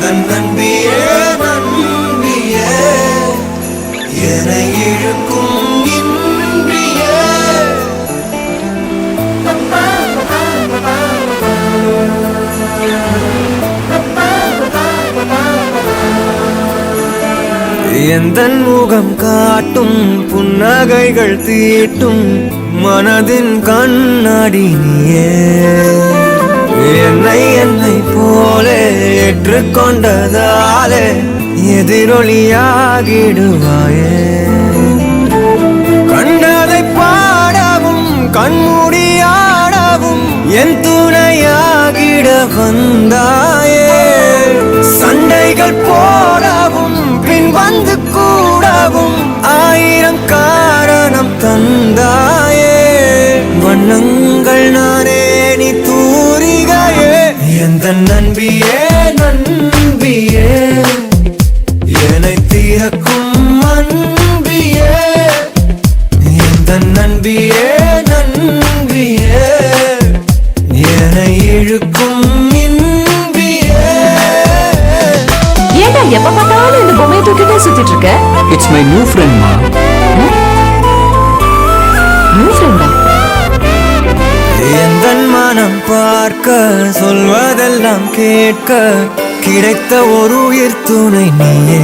நண்பியே நண்பியே என்னை இழுக்கும் இன்றியே எந்தன் முகம் காட்டும் புன்னகைகள் தீட்டும் மனதின் கண்ணாடி நீயே என்னை போலே ஏற்றுக்கொண்டதாலே எதிரொலியாகிடுவாயே கண்டதை பாடவும் கண்மூடியாடவும் என் துணையாகிட வந்தாயே சண்டைகள் போடவும் பின் வந்து கூடவும் ஆயிரம் காரணம் தந்தாயே வண்ணங்கள் நானே நீ தூரிகையே எந்த நண்பியே நண்பியே என்னை தீரக்கும் அன்பியே எந்த நண்பியே நண்பியே என்னை இழுக்கும் இன்பியே ஏண்டா எப்ப பார்த்தாலும் இந்த பொம்மையை தூக்கிட்டே சுத்திட்டு இருக்க? It's my new friend, ma. New ஃப்ரெண்டா? எந்தன் மனம் பார்க்க சொல்வதெல்லாம் கேட்க கிடைத்த ஒரு உயிர் துணை நீயே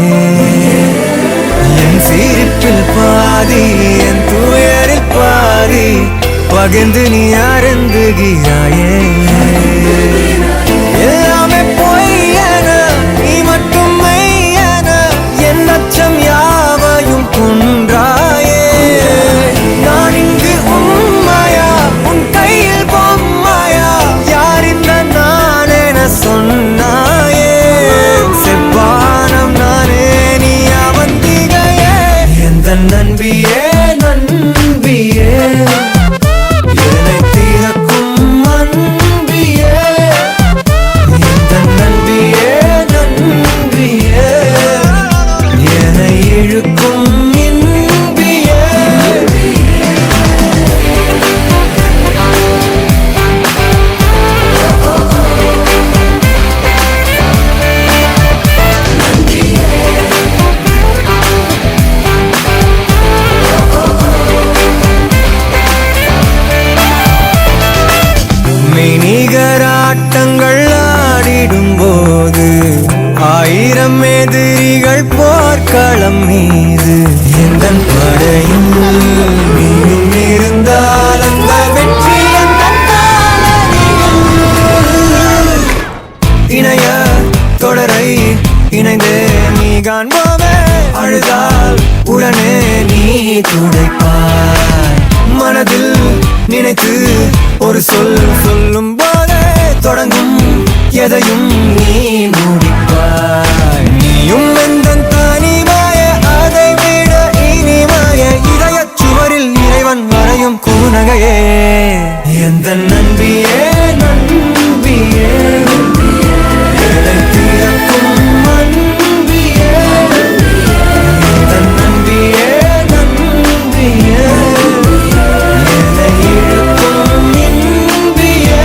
என் சிரிப்பில் பாதி என் துயரில் பாதி பகிர்ந்து நீ அருந்துகிறாயே எல்லாமே பொய்யென நீ மட்டும் மெய்யென என் அச்சம் யாவையும் கொன்றாயே நான் இங்கு உண்மையா உன் கையில் பொம்மையா யார் இந்த நான் என சொன்னாயே செவ்வானம் நானே நீ அவந்திகையே எந்த நண்பியே நண்பியே என்னை தீரக்கும் அன்பியே எந்த நண்பியே நண்பியே என்னை இழுக்கும் இன்பியே மெய்நிகராட்டங்கள் ஆடிடும் போது ஆயிரம் எதிரிகள் போர்க்களம் மீது எந்தன் படையும் நீயும் இருந்தால் அந்த வெற்றி எந்தன் காலடியில். இணைய தொடரை இணைந்தே நீ காண்போமே அழுதால் உடனே நீ துடைப்பாய் மனதில் நினைத்து ஒரு சொல் சொல்லும் போதே தொடங்கும் எதையும் நீ முடிப்பாய் நீயும் எந்த தனிமாய அதை விட இனிமாய இதயச் சுவரில் இறைவன் வரையும் கூனகையே எந்த நண்பியே நண்பியே என்னை தீரக்கும் அன்பியே எந்த நண்பியே நண்பியே என்னை இழுக்கும் இன்பியே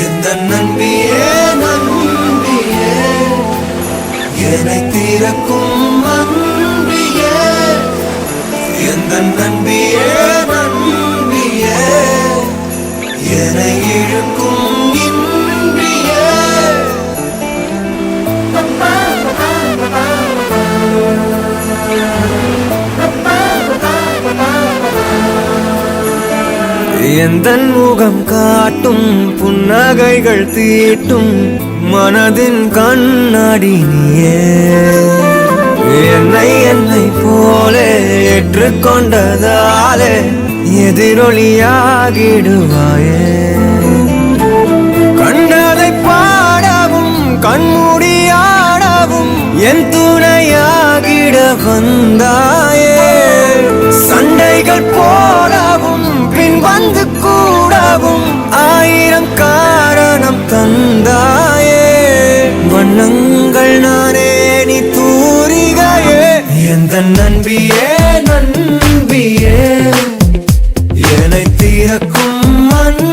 எந்த நண்பியே நண்பியே என்னை தீரக்கும் அன்பியே எந்த நண்பியே நண்பியே என்னை இழுக்கும் இன்பியே எந்தன் முகம் காட்டும் புன்னகைகள் தீட்டும் மனதின் கண்ணாடி நீயே என்னை போலே ஏற்றுக்கொண்டதாலே எதிரொலியாகிடுவாயே கண்டதை பாடவும் கண்மூடியாடவும் என் துணையாகிட வந்தாயே சண்டைகள் போடவும் பின் வந்து கூடவும் ஆயிரம் காரணம் தந்தாயே. வண்ணங்கள் நானே நீ தூரிகையே, எந்த நண்பியே நண்பியே, என்னை தீரக்கும் மண்